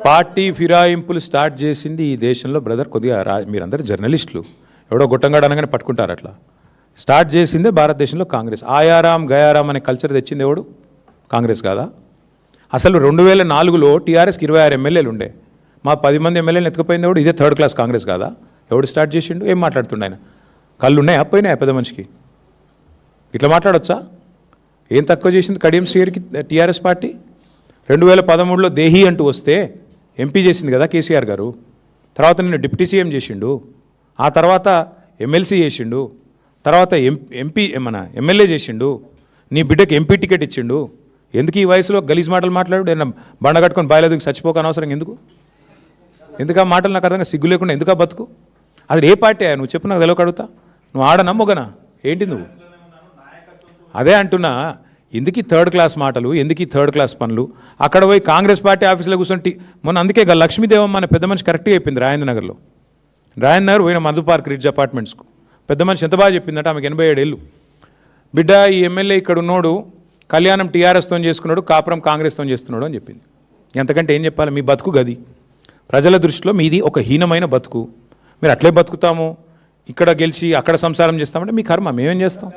Party ఫిరాయింపులు start చేసింది ఈ దేశంలో బ్రదర్ కొద్దిగా మీరందరూ జర్నలిస్టులు ఎవడో గుట్టంగాడు అనగానే పట్టుకుంటారు అట్లా. స్టార్ట్ చేసిందే భారతదేశంలో కాంగ్రెస్. ఆయారాం గయారాం అనే కల్చర్ తెచ్చింది ఎవడు? కాంగ్రెస్ కాదా? అసలు 2004లో టీఆర్ఎస్కి 26 ఎమ్మెల్యేలు ఉండే, మా 10 మంది ఎమ్మెల్యేలు ఎత్తుకుపోయింది ఎవడు? ఇదే థర్డ్ క్లాస్ కాంగ్రెస్ కాదా? ఎవడు స్టార్ట్ చేసిండు? ఏం మాట్లాడుతుండే ఆయన? కళ్ళు ఉన్నాయా పోయినాయా పెద్ద మనిషికి? ఇట్లా మాట్లాడొచ్చా? ఏం తక్కువ చేసింది కడియం శ్రీహరికి టీఆర్ఎస్ పార్టీ? 2013లో దేహి అంటూ వస్తే ఎంపీ చేసింది కదా కేసీఆర్ గారు. తర్వాత నిన్ను డిప్యూటీ సీఎం చేసిండు, ఆ తర్వాత ఎమ్మెల్సీ చేసిండు, తర్వాత ఎంపీ మన ఎమ్మెల్యే చేసిండు, నీ బిడ్డకి ఎంపీ టికెట్ ఇచ్చిండు. ఎందుకు ఈ వయసులో గలీజ్ మాటలు మాట్లాడు? ఏమన్నా బండ కట్టుకొని బాయలేదుకు చచ్చిపోక అనవసరం ఎందుకు? ఎందుకు ఆ మాటలు నాకు అర్థంగా సిగ్గు లేకుండా ఎందుకు ఆ బతుకు? అది ఏ పార్టీ నువ్వు చెప్పు, నాకు తెలియక అడుగుతా. నువ్వు ఆడనా మొగనా ఏంటి నువ్వు? అదే అంటున్నా, ఎందుకు థర్డ్ క్లాస్ మాటలు, ఎందుకు థర్డ్ క్లాస్ పనులు? అక్కడ పోయి కాంగ్రెస్ పార్టీ ఆఫీసులో కూర్చొని మొన్న అందుకే లక్ష్మీదేవమ్మ అనే పెద్ద మనిషి కరెక్ట్గా చెప్పింది రాజేంద్ర నగర్లో. రాజేంద్ర నగర్ పోయిన మధు పార్క్ రిడ్జ్ అపార్ట్మెంట్స్కు పెద్ద మనిషి ఎంత బాగా చెప్పిందంటే, ఆమెకు 87 ఏళ్ళు. బిడ్డ ఈ ఎమ్మెల్యే ఇక్కడ ఉన్నోడు కళ్యాణం టీఆర్ఎస్తో చేసుకున్నాడు, కాపురం కాంగ్రెస్తో చేస్తున్నాడు అని చెప్పింది. ఎంతకంటే ఏం చెప్పాలి? మీ బతుకు గది. ప్రజల దృష్టిలో మీది ఒక హీనమైన బతుకు. మీరు అట్లే బతుకుతాము, ఇక్కడ గెలిచి అక్కడ సంసారం చేస్తామంటే మీ కర్మ, మేమేం చేస్తాం?